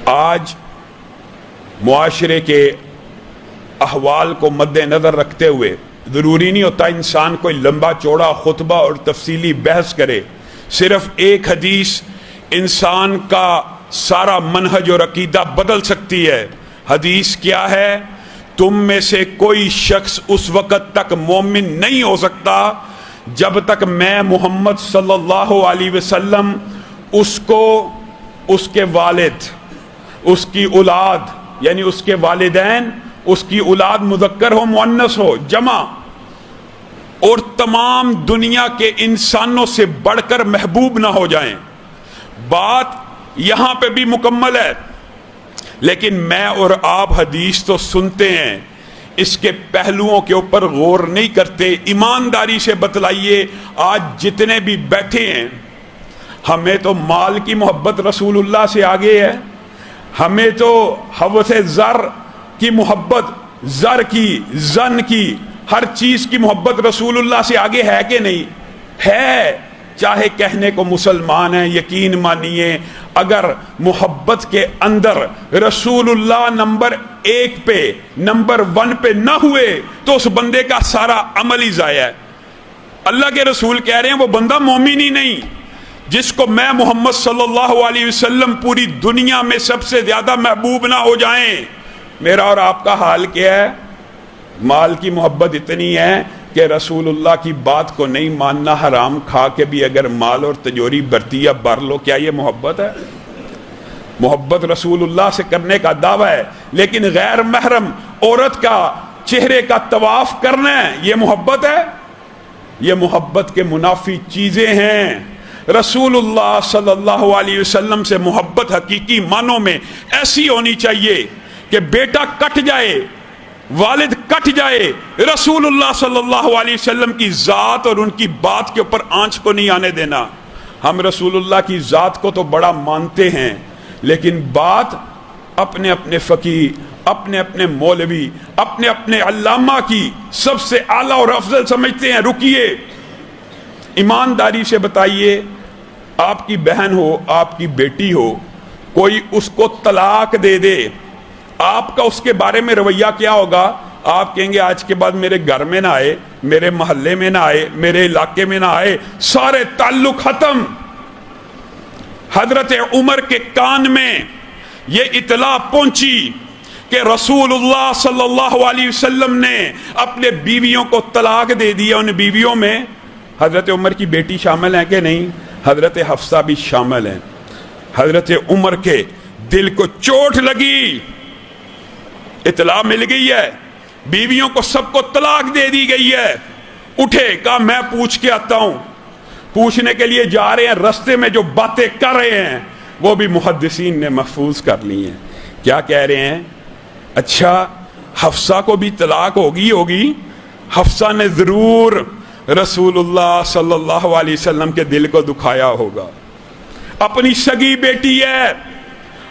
آج معاشرے کے احوال کو مد نظر رکھتے ہوئے ضروری نہیں ہوتا انسان کوئی لمبا چوڑا خطبہ اور تفصیلی بحث کرے، صرف ایک حدیث انسان کا سارا منہج اور عقیدہ بدل سکتی ہے۔ حدیث کیا ہے؟ تم میں سے کوئی شخص اس وقت تک مومن نہیں ہو سکتا جب تک میں محمد صلی اللہ علیہ وسلم اس کو، اس کے والد، اس کی اولاد یعنی اس کے والدین، اس کی اولاد مذکر ہو مؤنث ہو جمع، اور تمام دنیا کے انسانوں سے بڑھ کر محبوب نہ ہو جائیں۔ بات یہاں پہ بھی مکمل ہے، لیکن میں اور آپ حدیث تو سنتے ہیں، اس کے پہلوؤں کے اوپر غور نہیں کرتے۔ ایمانداری سے بتلائیے، آج جتنے بھی بیٹھے ہیں، ہمیں تو مال کی محبت رسول اللہ سے آگے ہے، ہمیں تو ہوس زر کی محبت، زر کی، زن کی، ہر چیز کی محبت رسول اللہ سے آگے ہے کہ نہیں ہے؟ چاہے کہنے کو مسلمان ہیں، یقین مانیے اگر محبت کے اندر رسول اللہ نمبر 1 پہ، نمبر 1 پہ نہ ہوئے تو اس بندے کا سارا عمل ہی ضائع ہے۔ اللہ کے رسول کہہ رہے ہیں وہ بندہ مومن ہی نہیں جس کو میں محمد صلی اللہ علیہ وسلم پوری دنیا میں سب سے زیادہ محبوب نہ ہو جائیں۔ میرا اور آپ کا حال کیا ہے؟ مال کی محبت اتنی ہے کہ رسول اللہ کی بات کو نہیں ماننا، حرام کھا کے بھی اگر مال اور تجوری برتی یا بر لو، کیا یہ محبت ہے؟ محبت رسول اللہ سے کرنے کا دعویٰ ہے، لیکن غیر محرم عورت کا چہرے کا طواف کرنا ہے، یہ محبت ہے؟ یہ محبت کے منافی چیزیں ہیں۔ رسول اللہ صلی اللہ علیہ وسلم سے محبت حقیقی معنوں میں ایسی ہونی چاہیے کہ بیٹا کٹ جائے، والد کٹ جائے، رسول اللہ صلی اللہ علیہ وسلم کی ذات اور ان کی بات کے اوپر آنچ کو نہیں آنے دینا۔ ہم رسول اللہ کی ذات کو تو بڑا مانتے ہیں، لیکن بات اپنے اپنے فقیہ، اپنے اپنے مولوی، اپنے اپنے علامہ کی سب سے اعلیٰ اور افضل سمجھتے ہیں۔ رکیے، ایمانداری سے بتائیے، آپ کی بہن ہو، آپ کی بیٹی ہو، کوئی اس کو طلاق دے دے، آپ کا اس کے بارے میں رویہ کیا ہوگا؟ آپ کہیں گے آج کے بعد میرے گھر میں نہ آئے، میرے محلے میں نہ آئے، میرے علاقے میں نہ آئے، سارے تعلق ختم۔ حضرت عمر کے کان میں یہ اطلاع پہنچی کہ رسول اللہ صلی اللہ علیہ وسلم نے اپنے بیویوں کو طلاق دے دیا۔ ان بیویوں میں حضرت عمر کی بیٹی شامل ہیں کہ نہیں؟ حضرت حفصہ بھی شامل ہیں۔ حضرت عمر کے دل کو چوٹ لگی، اطلاع مل گئی ہے، بیویوں کو سب کو طلاق دے دی گئی ہے۔ اٹھے، کہا میں پوچھ کے آتا ہوں۔ پوچھنے کے لیے جا رہے ہیں، رستے میں جو باتیں کر رہے ہیں وہ بھی محدثین نے محفوظ کر لی ہیں۔ کیا کہہ رہے ہیں؟ اچھا حفصہ کو بھی طلاق ہوگی، حفصہ نے ضرور رسول اللہ صلی اللہ علیہ وسلم کے دل کو دکھایا ہوگا۔ اپنی سگی بیٹی ہے،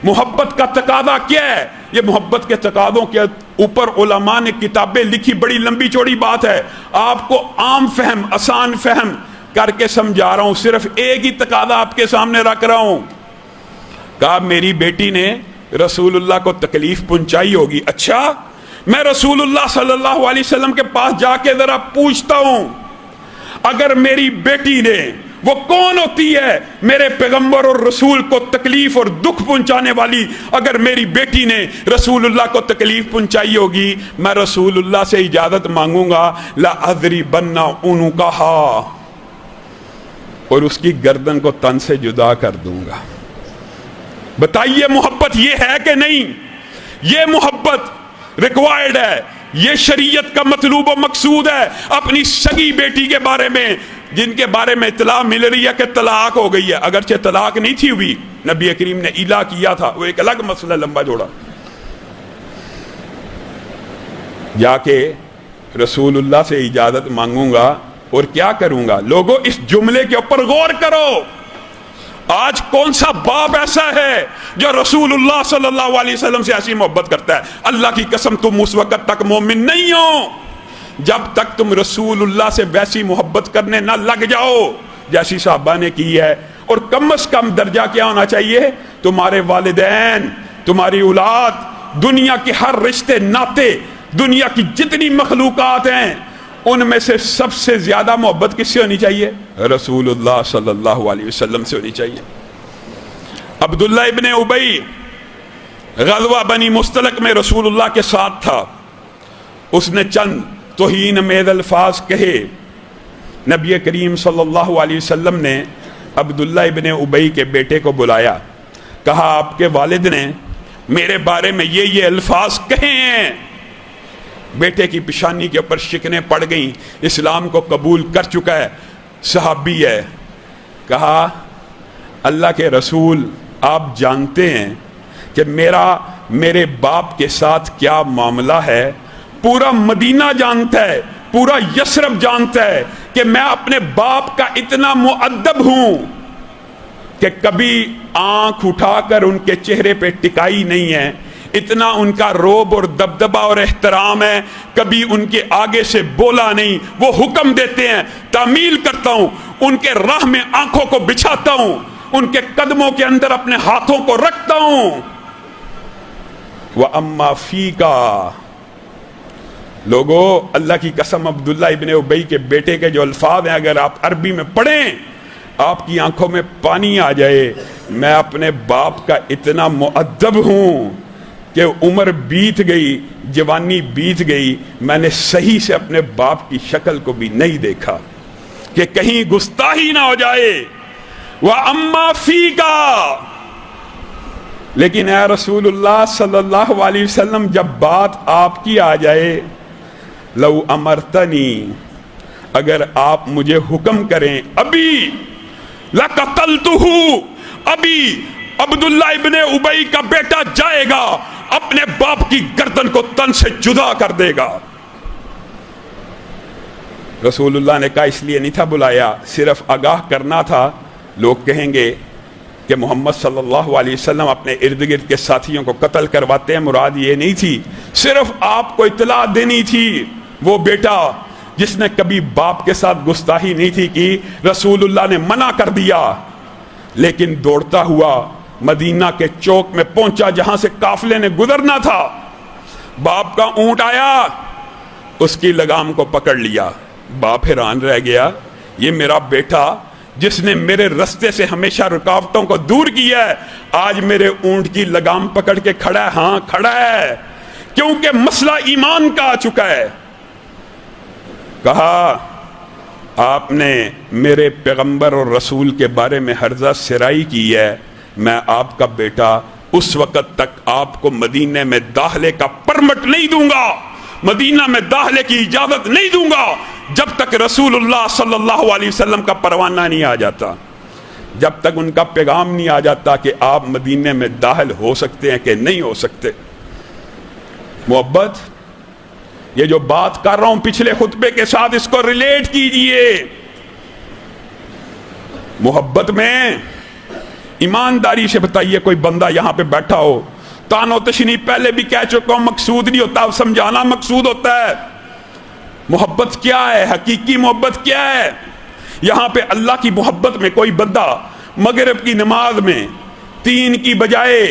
محبت کا تقاضا کیا ہے؟ یہ محبت کے تقاضوں کے اوپر علماء نے کتابیں لکھی، بڑی لمبی چوڑی بات ہے، آپ کو عام فہم، آسان فہم کر کے سمجھا رہا ہوں، صرف ایک ہی تقاضا آپ کے سامنے رکھ رہا ہوں۔ کہا میری بیٹی نے رسول اللہ کو تکلیف پہنچائی ہوگی۔ اچھا میں رسول اللہ صلی اللہ علیہ وسلم کے پاس جا کے ذرا پوچھتا ہوں، اگر میری بیٹی نے، وہ کون ہوتی ہے میرے پیغمبر اور رسول کو تکلیف اور دکھ پہنچانے والی، اگر میری بیٹی نے رسول اللہ کو تکلیف پہنچائی ہوگی، میں رسول اللہ سے اجازت مانگوں گا، لَأَضْرِبَنَّ عُنُقَهَا، اور اس کی گردن کو تن سے جدا کر دوں گا۔ بتائیے محبت یہ ہے کہ نہیں؟ یہ محبت ریکوائرڈ ہے، یہ شریعت کا مطلوب و مقصود ہے۔ اپنی سگی بیٹی کے بارے میں، جن کے بارے میں اطلاع مل رہی ہے کہ طلاق ہو گئی ہے، اگرچہ طلاق نہیں تھی ہوئی، نبی کریم نے الا کیا تھا، وہ ایک الگ مسئلہ لمبا جوڑا، جا کے رسول اللہ سے اجازت مانگوں گا اور کیا کروں گا؟ لوگوں اس جملے کے اوپر غور کرو۔ آج کون سا باپ ایسا ہے جو رسول اللہ صلی اللہ علیہ وسلم سے ایسی محبت کرتا ہے؟ اللہ کی قسم تم اس وقت تک مومن نہیں ہو جب تک تم رسول اللہ سے ویسی محبت کرنے نہ لگ جاؤ جیسی صحابہ نے کی ہے۔ اور کم از کم درجہ کیا ہونا چاہیے؟ تمہارے والدین، تمہاری اولاد دنیا کے ہر رشتے ناتے، دنیا کی جتنی مخلوقات ہیں ان میں سے سب سے زیادہ محبت کس سے ہونی چاہیے؟ رسول اللہ صلی اللہ علیہ وسلم سے ہونی چاہیے۔ عبداللہ ابن ابی غزوہ بنی مستلق میں رسول اللہ کے ساتھ تھا، اس نے چند توہین آمیز الفاظ کہے، نبی کریم صلی اللہ علیہ وسلم نے عبداللہ ابن ابی کے بیٹے کو بلایا، کہا آپ کے والد نے میرے بارے میں یہ الفاظ کہے ہیں۔ بیٹے کی پیشانی کے اوپر شکنیں پڑ گئیں، اسلام کو قبول کر چکا ہے، صحابی ہے۔ کہا اللہ کے رسول آپ جانتے ہیں کہ میرے باپ کے ساتھ کیا معاملہ ہے، پورا مدینہ جانتا ہے، پورا یثرب جانتا ہے کہ میں اپنے باپ کا اتنا مؤدب ہوں کہ کبھی آنکھ اٹھا کر ان کے چہرے پہ ٹکائی نہیں ہے، اتنا ان کا روب اور دبدبہ اور احترام ہے، کبھی ان کے آگے سے بولا نہیں، وہ حکم دیتے ہیں، تعمیل کرتا ہوں، ان کے راہ میں آنکھوں کو بچھاتا ہوں، ان کے قدموں کے اندر اپنے ہاتھوں کو رکھتا ہوں۔ وَأَمَّا فِيكَ، لوگو اللہ کی قسم عبداللہ ابن ابی کے بیٹے کے جو الفاظ ہیں اگر آپ عربی میں پڑھیں آپ کی آنکھوں میں پانی آ جائے۔ میں اپنے باپ کا اتنا مؤدب ہوں کہ عمر بیت گئی، جوانی بیت گئی، میں نے صحیح سے اپنے باپ کی شکل کو بھی نہیں دیکھا کہ کہیں گستاخی نہ ہو جائے۔ وَأَمَّا فِيكَ، لیکن اے رسول اللہ صلی اللہ علیہ وسلم جب بات آپ کی آ جائے، لو امرتنی، اگر آپ مجھے حکم کریں، ابھی لَقَتَلْتُهُ، ابھی عبداللہ ابن ابی کا بیٹا جائے گا اپنے باپ کی گردن کو تن سے جدا کر دے گا۔ رسول اللہ نے کہا اس لیے نہیں تھا بلایا، صرف آگاہ کرنا تھا۔ لوگ کہیں گے کہ محمد صلی اللہ علیہ وسلم اپنے ارد گرد کے ساتھیوں کو قتل کرواتے ہیں، مراد یہ نہیں تھی، صرف آپ کو اطلاع دینی تھی۔ وہ بیٹا جس نے کبھی باپ کے ساتھ گستاخی نہیں تھی کی، رسول اللہ نے منع کر دیا، لیکن دوڑتا ہوا مدینہ کے چوک میں پہنچا جہاں سے قافلے نے گزرنا تھا۔ باپ کا اونٹ آیا، اس کی لگام کو پکڑ لیا۔ باپ حیران رہ گیا، یہ میرا بیٹا جس نے میرے رستے سے ہمیشہ رکاوٹوں کو دور کیا ہے، آج میرے اونٹ کی لگام پکڑ کے کھڑا ہے۔ ہاں کھڑا ہے، کیونکہ مسئلہ ایمان کا آ چکا ہے۔ کہا آپ نے میرے پیغمبر اور رسول کے بارے میں ہرزہ سرائی کی ہے، میں آپ کا بیٹا اس وقت تک آپ کو مدینے میں داخلے کا پرمٹ نہیں دوں گا، مدینہ میں داخلے کی اجازت نہیں دوں گا جب تک رسول اللہ صلی اللہ علیہ وسلم کا پروانہ نہیں آ جاتا، جب تک ان کا پیغام نہیں آ جاتا کہ آپ مدینے میں داخل ہو سکتے ہیں کہ نہیں ہو سکتے۔ محبت، یہ جو بات کر رہا ہوں پچھلے خطبے کے ساتھ اس کو ریلیٹ کیجئے۔ محبت میں ایمانداری سے بتائیے، کوئی بندہ یہاں پہ بیٹھا ہو، تانو تشنی پہلے بھی کہہ چکا ہوں، مقصود نہیں ہوتا، سمجھانا مقصود ہوتا ہے۔ محبت کیا ہے؟ حقیقی محبت کیا ہے؟ یہاں پہ اللہ کی محبت میں کوئی بندہ مغرب کی نماز میں 3 کی بجائے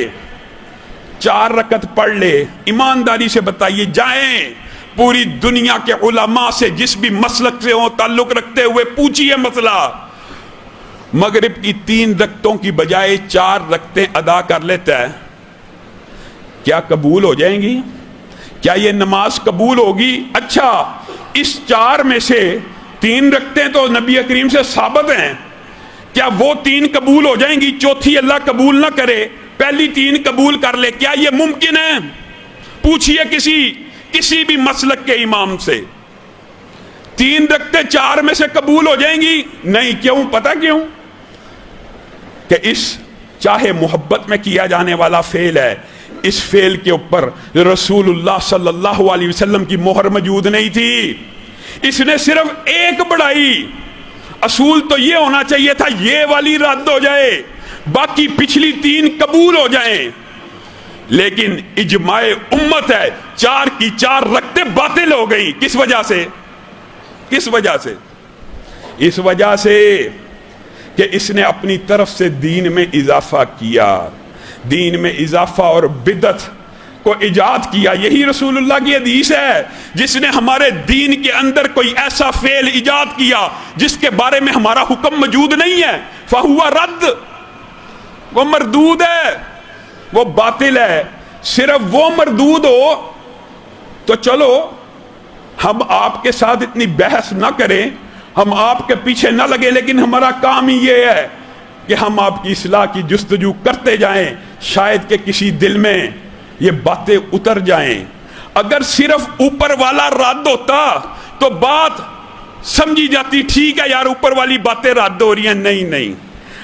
4 رکعت پڑھ لے، ایمانداری سے بتائیے، جائیں پوری دنیا کے علماء سے جس بھی مسلک سے ہوں تعلق رکھتے ہوئے پوچھئے مسئلہ، مغرب کی 3 رکعتوں کی بجائے 4 رکعتیں ادا کر لیتا ہے، کیا قبول ہو جائیں گی؟ کیا یہ نماز قبول ہوگی؟ اچھا، اس 4 میں سے 3 رکعتیں تو نبی کریم سے ثابت ہیں، کیا وہ 3 قبول ہو جائیں گی؟ چوتھی اللہ قبول نہ کرے، پہلی 3 قبول کر لے، کیا یہ ممکن ہے؟ پوچھئے کسی بھی مسلک کے امام سے، 3 رکعتیں 4 میں سے قبول ہو جائیں گی؟ نہیں۔ کیوں؟ پتہ کیوں؟ کہ اس چاہے محبت میں کیا جانے والا فعل ہے، اس فعل کے اوپر رسول اللہ صلی اللہ علیہ وسلم کی مہر موجود نہیں تھی، اس نے صرف ایک بڑھائی۔ اصول تو یہ ہونا چاہیے تھا یہ والی رد ہو جائے، باقی پچھلی 3 قبول ہو جائیں، لیکن اجماع امت ہے 4 کی 4 رکعتیں باطل ہو گئی۔ کس وجہ سے؟ کس وجہ سے؟ اس وجہ سے کہ اس نے اپنی طرف سے دین میں اضافہ کیا۔ دین میں اضافہ اور بدعت کو ایجاد کیا. یہی رسول اللہ کی حدیث ہے. جس نے ہمارے دین کے اندر کوئی ایسا فعل ایجاد کیا جس کے بارے میں ہمارا حکم موجود نہیں ہے فہو رد، وہ مردود ہے، وہ باطل ہے. صرف وہ مردود ہو تو چلو ہم آپ کے ساتھ اتنی بحث نہ کریں، ہم آپ کے پیچھے نہ لگیں، لیکن ہمارا کام ہی یہ ہے کہ ہم آپ کی اصلاح کی جستجو کرتے جائیں، شاید کہ کسی دل میں یہ باتیں اتر جائیں. اگر صرف اوپر والا رد ہوتا تو بات سمجھی جاتی، ٹھیک ہے یار اوپر والی باتیں رد ہو رہی ہیں. نہیں نہیں،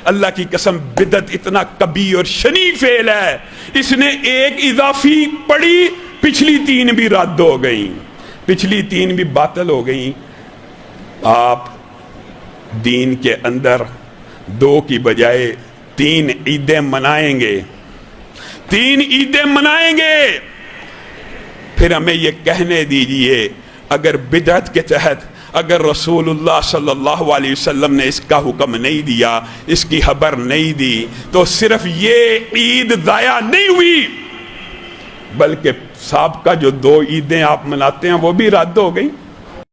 اللہ کی قسم بدعت اتنا کبھی اور شنی فعل ہے، اس نے ایک اضافی پڑھی، پچھلی 3 بھی رد ہو گئیں، پچھلی 3 بھی باطل ہو گئیں. آپ دین کے اندر 2 کی بجائے 3 عیدیں منائیں گے، 3 عیدیں منائیں گے. پھر ہمیں یہ کہنے دیجئے اگر بدعت کے تحت اگر رسول اللہ صلی اللہ علیہ وسلم نے اس کا حکم نہیں دیا، اس کی خبر نہیں دی، تو صرف یہ عید ضائع نہیں ہوئی بلکہ سابقہ جو 2 عیدیں آپ مناتے ہیں وہ بھی رد ہو گئی.